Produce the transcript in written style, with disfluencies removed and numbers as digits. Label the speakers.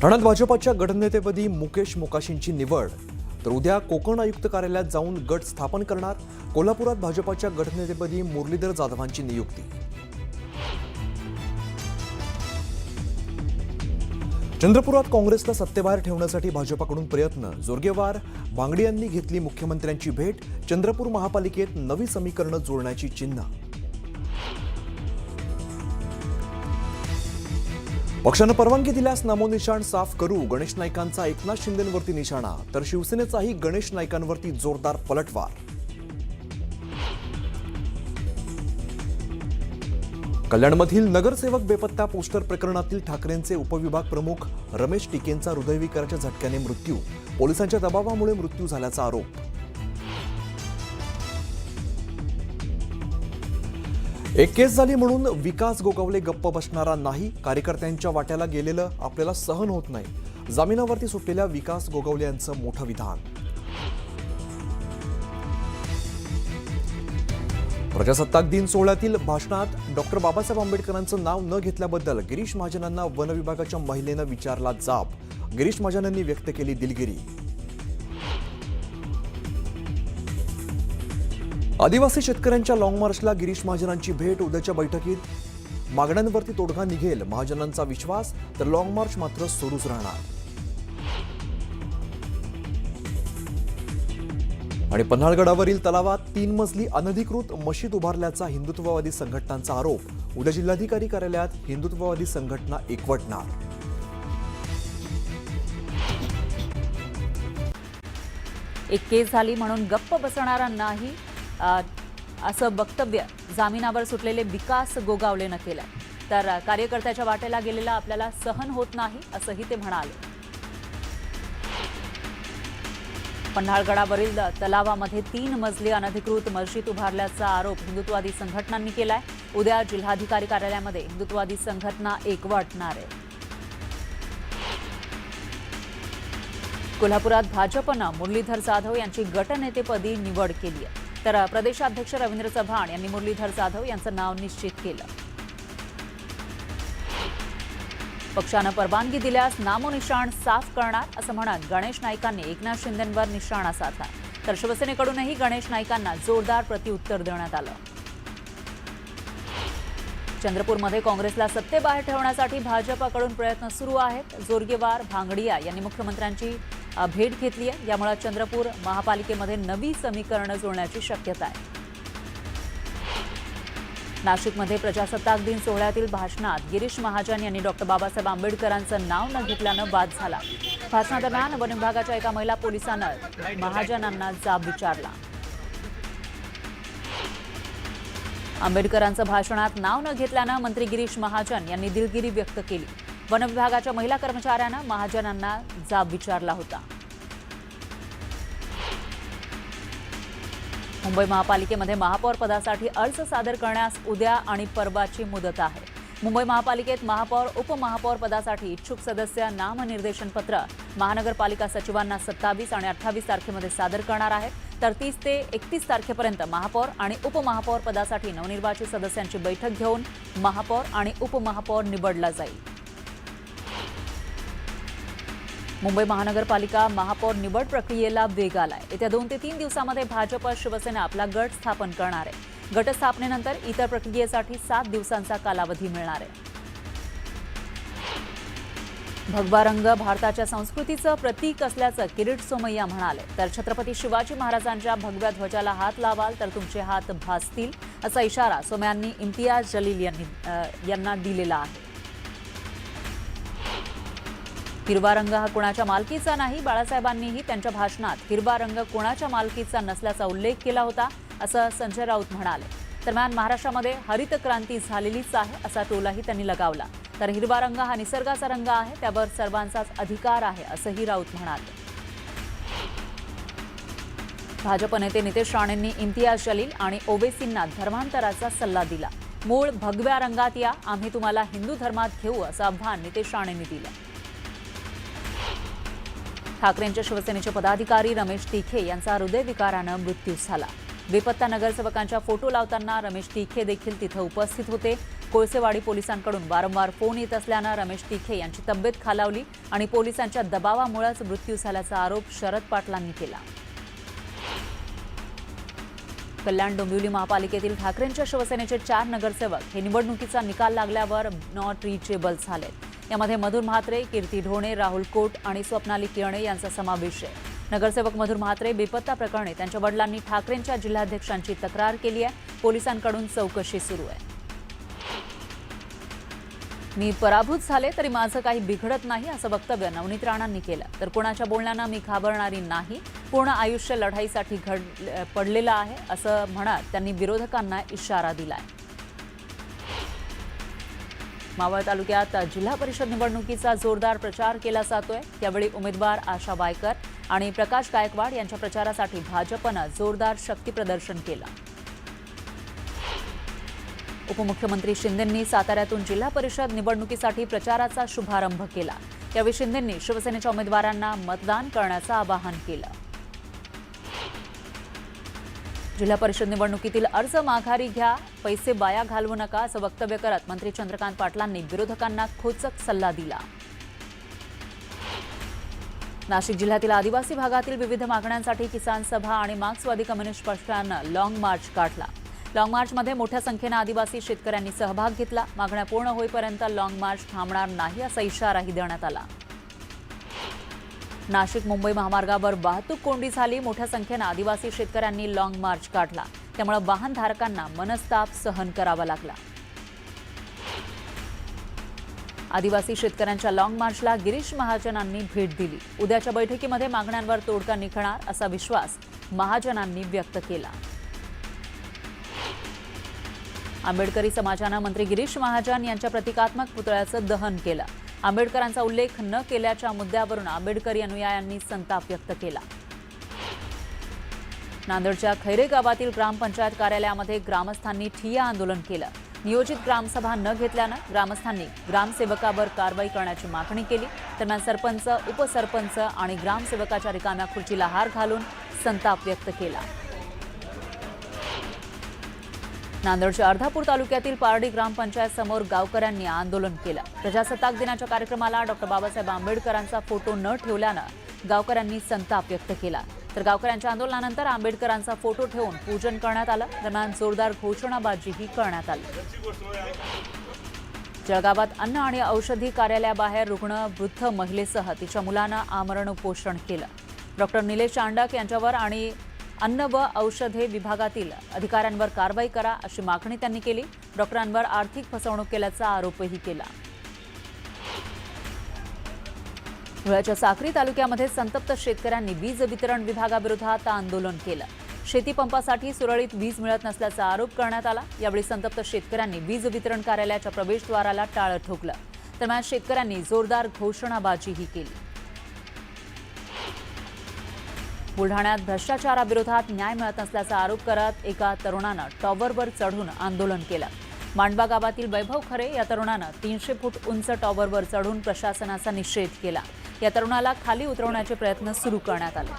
Speaker 1: ठाण्यात भाजपच्या गटनेतेपदी मुकेश मोकाशींची निवड, तर उद्या कोकण आयुक्त कार्यालयात जाऊन गट स्थापन करणार. कोल्हापुरात भाजपच्या गटनेतेपदी मुरलीधर जाधवांची नियुक्ती. चंद्रपुरात काँग्रेसला सत्तेबाहेर ठेवण्यासाठी भाजपकडून प्रयत्न. जोरगेवार भांगडी यांनी घेतली मुख्यमंत्र्यांची भेट. चंद्रपूर महापालिकेत नवी समीकरणं जुळण्याची चिन्ह. पक्षानं परवानगी दिल्यास नामोनिशाण साफ करू. गणेश नाईकांचा एकनाथ शिंदेंवरती निशाणा, तर शिवसेनेचाही गणेश नाईकांवरती जोरदार पलटवार. कल्याणमधील नगरसेवक बेपत्ता पोस्टर प्रकरणातील ठाकरेंचे उपविभाग प्रमुख रमेश टिकेंचा हृदयविकाराच्या झटक्याने मृत्यू. पोलिसांच्या दबावामुळे मृत्यू झाल्याचा आरोप. एक केस झाली म्हणून विकास गोगावले गप्प बसणारा नाही. कार्यकर्त्यांच्या वाट्याला गेलेलं आपल्याला सहन होत नाही. जामिनावरती सुटलेल्या विकास गोगावले यांचं मोठं विधान. प्रजासत्ताक दिन सोहळ्यातील भाषणात डॉक्टर बाबासाहेब आंबेडकरांचं नाव न घेतल्याबद्दल गिरीश महाजनांना वन विभागाच्या महिलेनं विचारला जाब. गिरीश महाजनांनी व्यक्त केली दिलगिरी. आदिवासी शेतकऱ्यांच्या लाँग मार्चला गिरीश महाजनांची भेट. उद्याच्या बैठकीत मागण्यांवरती तोडगा निघेल महाजनांचा विश्वास, तर लाँग मार्च मात्र सुरूच राहणार. आणि पन्हाळगडावरील तलावात 3 मजली अनधिकृत मशीद उभारल्याचा हिंदुत्ववादी संघटनांचा आरोप. उद्या जिल्हाधिकारी कार्यालयात हिंदुत्ववादी संघटना एकवटणार.
Speaker 2: एक केस झाली म्हणून गप्प बसणारा नाही असं वक्तव्य जामिनावर सुटलेले विकास गोगावलेनं केलं. तर कार्यकर्त्याच्या वाटेला गेलेला आपल्याला सहन होत नाही असंही ते म्हणाले. पन्हाळगडावरील तलावामध्ये 3 मजली अनधिकृत मस्जिद उभारल्याचा आरोप हिंदुत्ववादी संघटनांनी केलाय. उद्या जिल्हाधिकारी कार्यालयामध्ये हिंदुत्ववादी संघटना एकवटणार आहे. कोल्हापुरात भाजपनं मुरलीधर जाधव यांची गटनेतेपदी निवड केली आहे. तर प्रदेशाध्यक्ष रवींद्र चव्हाण यांनी मुरलीधर जाधव यांचं नाव निश्चित केलं. पक्षानं परवानगी दिल्यास नामोनिशाण साफ करणार असं म्हणत गणेश नाईकांनी एकनाथ शिंदेंवर निशाणा साधला. तर शिवसेनेकडूनही गणेश नाईकांना जोरदार प्रत्युत्तर देण्यात आलं. चंद्रपूरमध्ये काँग्रेसला सत्तेबाहेर ठेवण्यासाठी भाजपकडून प्रयत्न सुरू आहेत. जोरगेवार भांगडिया यांनी मुख्यमंत्र्यांची भेट घेतली आहे. यामुळे चंद्रपूर महापालिकेमध्ये नवी समीकरणं जुळण्याची शक्यता आहे. नाशिकमध्ये प्रजासत्ताक दिन सोहळ्यातील भाषणात गिरीश महाजन यांनी डॉक्टर बाबासाहेब आंबेडकरांचं नाव न घेतल्यानं वाद झाला. भाषणादरम्यान वन विभागाच्या एका महिला पोलिसानं महाजनांना जाब विचारला. आंबेडकरांचं भाषणात नाव न घेतल्यानं मंत्री गिरीश महाजन यांनी दिलगिरी व्यक्त केली. वन विभागाच्या महिला कर्मचाऱ्यानं महाजनांना जाब विचारला होता. मुंबई महापालिकेमध्ये महापौर पदासाठी अर्ज सादर करण्यास उद्या आणि परवाची मुदत आहे. मुंबई महापालिकेत महापौर उपमहापौर पदासाठी इच्छुक सदस्य नामनिर्देशन पत्र महानगरपालिका सचिवांना 27 आणि 28 तारखेमध्ये सादर करणार आहेत. तर 30 ते 31 तारखेपर्यंत महापौर आणि उपमहापौर पदासाठी नवनिर्वाचित सदस्यांची बैठक घेऊन महापौर आणि उपमहापौर निवडला जाईल. मुंबई महानगरपालिका महापौर निवड प्रक्रियेला वेग आलाय. येत्या 2 ते 3 दिवसांमध्ये भाजप शिवसेना आपला गट स्थापन करणार आहे. गट स्थापनेनंतर इतर प्रक्रियेसाठी 7 दिवसांचा कालावधी मिळणार आहे. भगवा रंग भारताच्या संस्कृतीचं प्रतीक असल्याचं किरीट सोमय्या म्हणाले. तर छत्रपती शिवाजी महाराजांच्या भगव्या ध्वजाला हात लावाल तर तुमचे हात भासतील असा इशारा सोमय्यांनी इम्तियाज जलील यांना दिलेला आहे. हिरवा रंग हा कोणाच्या मालकीचा नाही. बाळासाहेबांनीही त्यांच्या भाषणात हिरवा रंग कोणाच्या मालकीचा नसल्याचा उल्लेख केला होता असं संजय राऊत म्हणाले. दरम्यान महाराष्ट्रामध्ये हरित क्रांती झालेलीच आहे असा टोलाही त्यांनी लगावला. तर हिरवा रंग हा निसर्गाचा रंग आहे, त्यावर सर्वांचाच अधिकार आहे असंही राऊत म्हणाले. भाजप नेते नितेश राणेंनी इम्तियाज जलील आणि ओवेसींना धर्मांतराचा सल्ला दिला. मूळ भगव्या रंगात या, आम्ही तुम्हाला हिंदू धर्मात घेऊ असं आव्हान नितेश राणेंनी दिलं. ठाकरेंच्या शिवसेनेचे पदाधिकारी रमेश तिखे यांचा हृदयविकारानं मृत्यू झाला. बेपत्ता नगरसेवकांच्या फोटो लावताना रमेश तिखे देखील तिथं उपस्थित होते. कोळसेवाडी पोलिसांकडून वारंवार फोन येत असल्यानं रमेश तिखे यांची तब्येत खालावली आणि पोलिसांच्या दबावामुळेच मृत्यू झाल्याचा आरोप शरद पाटलांनी केला. कल्याण डोंबिवली महापालिकेतील ठाकरेंच्या शिवसेनेचे 4 नगरसेवक हे निवडणुकीचा निकाल लागल्यावर नॉट रिचेबल झालेत. यामध्ये मधुर म्हात्रे, कीर्ती ढोणे, राहुल कोट आणि स्वप्नाली किरणे यांचा समावेश आहे. नगरसेवक मधुर म्हात्रे बेपत्ता प्रकरणी त्यांच्या वडिलांनी ठाकरेंच्या जिल्हाध्यक्षांची तक्रार केली आहे. पोलिसांकडून चौकशी सुरू आहे. मी पराभूत झाले तरी माझं काही बिघडत नाही असं वक्तव्य नवनीत राणांनी केलं. तर कोणाच्या बोलण्यानं मी घाबरणारी नाही, पूर्ण आयुष्य लढाईसाठी पडलेलं आहे असं म्हणत त्यांनी विरोधकांना इशारा दिलाय. मावळ तालुक्यात जिल्हा परिषद निवडणुकीचा जोरदार प्रचार केला जातोय. यावेळी उमेदवार आशा वायकर आणि प्रकाश गायकवाड यांच्या प्रचारासाठी भाजपनं जोरदार शक्ती प्रदर्शन केलं. उपमुख्यमंत्री शिंदेंनी साताऱ्यातून जिल्हा परिषद निवडणुकीसाठी प्रचाराचा शुभारंभ केला. यावेळी शिंदेंनी शिवसेनेच्या उमेदवारांना मतदान करण्याचं आवाहन केलं. जिल्हा परिषद निवडणुकीतील अर्ज माघारी घ्या, पैसे वाया घालवू नका असं वक्तव्य करत मंत्री चंद्रकांत पाटलांनी विरोधकांना खोचक सल्ला दिला. नाशिक जिल्ह्यातील आदिवासी भागातील विविध मागण्यांसाठी किसान सभा आणि मार्क्सवादी कम्युनिस्ट पक्षानं लॉंग मार्च काढला. लॉंग मार्चमध्ये मोठ्या संख्येनं आदिवासी शेतकऱ्यांनी सहभाग घेतला. मागण्या पूर्ण होईपर्यंत लॉंग मार्च थांबणार नाही असा इशाराही देण्यात आला. नाशिक मुंबई महामार्गावर वाहतूक कोंडी झाली. मोठ्या संख्येनं आदिवासी शेतकऱ्यांनी लॉंग मार्च काढला. त्यामुळे वाहनधारकांना मनस्ताप सहन करावा लागला. आदिवासी शेतकऱ्यांच्या लॉंग मार्चला गिरीश महाजनांनी भेट दिली. उद्याच्या बैठकीमध्ये मागण्यांवर तोडगा निघणार असा विश्वास महाजनांनी व्यक्त केला. आंबेडकरी समाजानं मंत्री गिरीश महाजन यांच्या प्रतिकात्मक पुतळ्याचं दहन केलं. आंबेडकरांचा उल्लेख न केल्याच्या मुद्द्यावरून आंबेडकरी अनुयायांनी संताप व्यक्त केला. नांदेडच्या खैरे गावातील ग्रामपंचायत कार्यालयामध्ये ग्रामस्थांनी ठिय्या आंदोलन केलं. नियोजित ग्रामसभा न घेतल्यानं ग्रामस्थांनी ग्रामसेवकावर कारवाई करण्याची मागणी केली. दरम्यान सरपंच, उपसरपंच आणि ग्रामसेवकाच्या रिकाम्या खुर्चीला हार घालून संताप व्यक्त केला. नांदेडच्या अर्धापूर तालुक्यातील पारडी ग्रामपंचायत समोर गावकऱ्यांनी आंदोलन केलं. प्रजासत्ताक दिनाच्या कार्यक्रमाला डॉ. बाबासाहेब आंबेडकरांचा फोटो न ठेवल्यानं गावकऱ्यांनी संताप व्यक्त केला. तर गावकऱ्यांच्या आंदोलनानंतर आंबेडकरांचा फोटो ठेवून पूजन करण्यात आलं. दरम्यान जोरदार घोषणाबाजीही करण्यात आली. जळगावात अन्न आणि औषधी कार्यालयाबाहेर रुग्ण वृद्ध महिलेसह तिच्या मुलानं आमरण उपोषण केलं. डॉ. निलेश चांडक यांच्यावर आणि अन्न व औषधे विभागातील अधिकाऱ्यांवर कारवाई करा अशी मागणी त्यांनी केली. डॉक्टरांवर आर्थिक फसवणूक केल्याचा आरोपही केला. धुळ्याच्या साक्री तालुक्यामध्ये संतप्त शेतकऱ्यांनी वीज वितरण विभागाविरोधात आंदोलन केलं. शेतीपंपासाठी सुरळीत वीज मिळत नसल्याचा आरोप करण्यात आला. यावेळी संतप्त शेतकऱ्यांनी वीज वितरण कार्यालयाच्या प्रवेशद्वाराला टाळं ठोकलं. दरम्यान शेतकऱ्यांनी जोरदार घोषणाबाजीही केली. बुलढाण्यात भ्रष्टाचाराविरोधात न्याय मिळत नसल्याचा आरोप करत एका तरुणानं टॉवरवर चढून आंदोलन केलं. मांडवा गावातील वैभव खरे या तरुणानं 300 फूट उंच टॉवरवर चढून प्रशासनाचा निषेध केला. या तरुणाला खाली उतरवण्याचे प्रयत्न सुरू करण्यात आले.